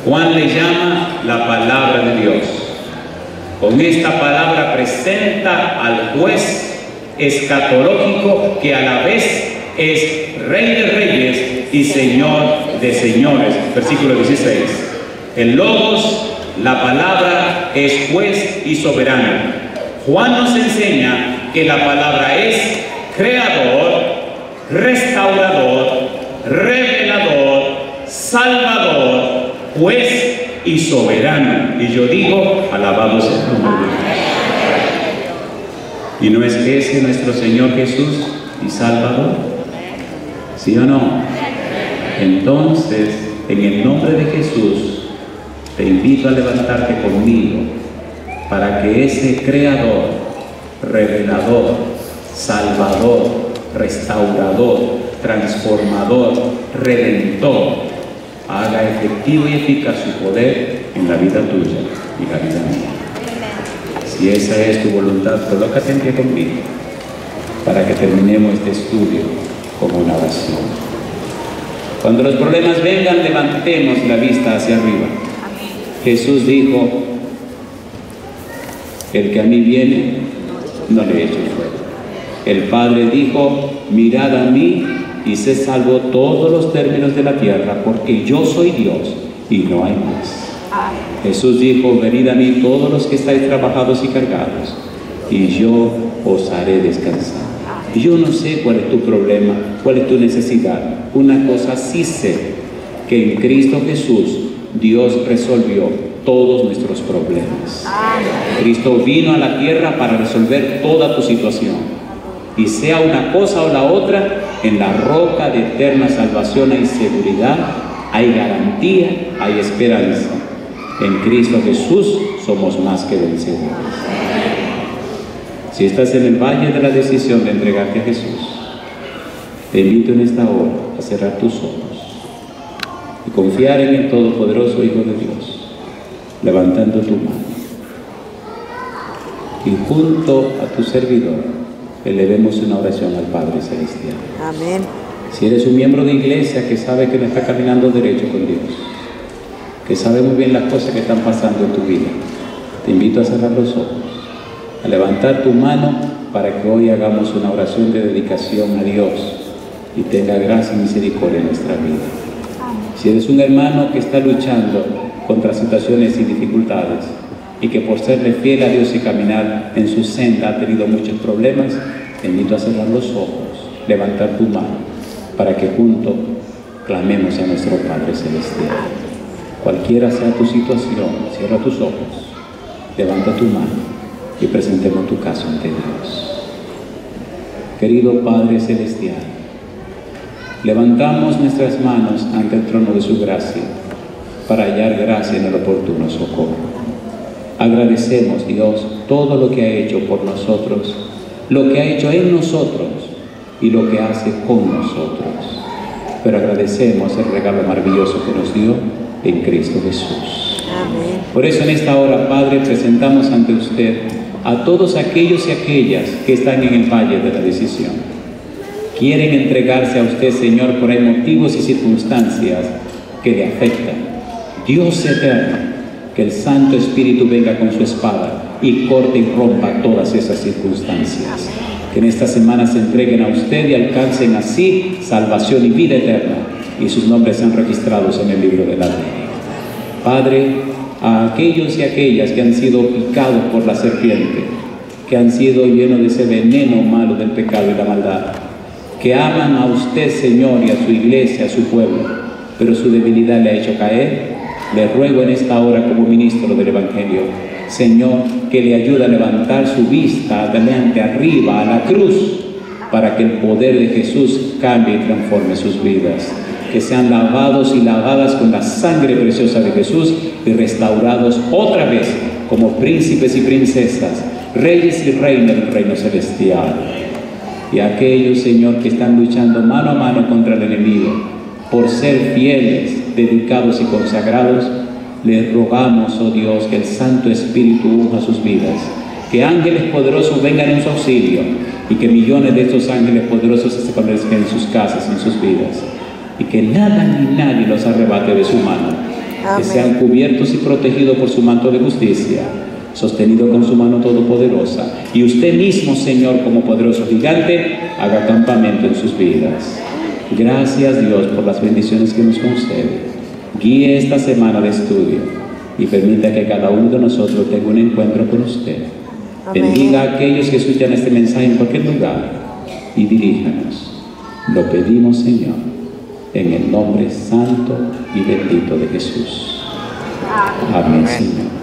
Juan le llama la palabra de Dios. Con esta palabra presenta al juez escatológico que a la vez es Rey de Reyes y Señor de Señores. Versículo 16. El Logos, la palabra, es juez y soberano. Juan nos enseña que la palabra es creador, restaurador, revelador, salvador, juez y soberano. Y yo digo, alabado sea el nombre de Dios. ¿Y no es ese nuestro Señor Jesús y Salvador? ¿Sí o no? Entonces, en el nombre de Jesús, te invito a levantarte conmigo para que ese creador, revelador, salvador, restaurador, transformador, redentor, haga efectivo y eficaz su poder en la vida tuya y la vida mía. Si esa es tu voluntad, colócate en pie conmigo para que terminemos este estudio con una oración. Cuando los problemas vengan, levantemos la vista hacia arriba. Jesús dijo: el que a mí viene, no le echo fuera. El Padre dijo: mirad a mí y sé salvo todos los términos de la tierra, porque yo soy Dios y no hay más. Jesús dijo: venid a mí todos los que estáis trabajados y cargados, y yo os haré descansar. Y yo no sé cuál es tu problema, cuál es tu necesidad. Una cosa sí sé, que en Cristo Jesús Dios resolvió todos nuestros problemas. Cristo vino a la tierra para resolver toda tu situación. Y sea una cosa o la otra, en la roca de eterna salvación hay seguridad, hay garantía, hay esperanza. En Cristo Jesús somos más que vencedores. Si estás en el valle de la decisión de entregarte a Jesús, te invito en esta hora a cerrar tus ojos y confiar en el Todopoderoso Hijo de Dios, levantando tu mano. Y junto a tu servidor, elevemos una oración al Padre Celestial. Amén. Si eres un miembro de iglesia que sabe que no está caminando derecho con Dios, que sabe muy bien las cosas que están pasando en tu vida, te invito a cerrar los ojos, a levantar tu mano para que hoy hagamos una oración de dedicación a Dios y tenga gracia y misericordia en nuestra vida. Si eres un hermano que está luchando contra situaciones y dificultades y que por serle fiel a Dios y caminar en su senda ha tenido muchos problemas, te invito a cerrar los ojos, levantar tu mano para que juntos clamemos a nuestro Padre Celestial. Cualquiera sea tu situación, cierra tus ojos, levanta tu mano y presentemos tu caso ante Dios. Querido Padre Celestial, levantamos nuestras manos ante el trono de su gracia para hallar gracia en el oportuno socorro. Agradecemos, Dios, todo lo que ha hecho por nosotros, lo que ha hecho en nosotros y lo que hace con nosotros. Pero agradecemos el regalo maravilloso que nos dio en Cristo Jesús. Amén. Por eso en esta hora, Padre, presentamos ante usted a todos aquellos y aquellas que están en el valle de la decisión. Quieren entregarse a usted, Señor, por ahí motivos y circunstancias que le afectan. Dios eterno, que el Santo Espíritu venga con su espada y corte y rompa todas esas circunstancias. Que en esta semana se entreguen a usted y alcancen así salvación y vida eterna. y sus nombres sean registrados en el libro de la ley. Padre, a aquellos y aquellas que han sido picados por la serpiente, que han sido llenos de ese veneno malo del pecado y la maldad, que aman a usted, Señor, y a su iglesia, a su pueblo, pero su debilidad le ha hecho caer, le ruego en esta hora como ministro del Evangelio, Señor, que le ayude a levantar su vista adelante, arriba, a la cruz, para que el poder de Jesús cambie y transforme sus vidas. Que sean lavados y lavadas con la sangre preciosa de Jesús y restaurados otra vez como príncipes y princesas, reyes y reinas del reino celestial. Y aquellos, Señor, que están luchando mano a mano contra el enemigo, por ser fieles, dedicados y consagrados, les rogamos, oh Dios, que el Santo Espíritu unja sus vidas, que ángeles poderosos vengan en su auxilio y que millones de estos ángeles poderosos se establezcan en sus casas, en sus vidas, y que nada ni nadie los arrebate de su mano. Amén. Que sean cubiertos y protegidos por su manto de justicia, sostenido con su mano todopoderosa, y usted mismo, Señor, como poderoso gigante, haga campamento en sus vidas. Gracias, Dios, por las bendiciones que nos concede. Guíe esta semana de estudio y permita que cada uno de nosotros tenga un encuentro con usted. Amén. Bendiga a aquellos que escuchan este mensaje en cualquier lugar y diríjanos. Lo pedimos, Señor, en el nombre santo y bendito de Jesús. Amén, Señor.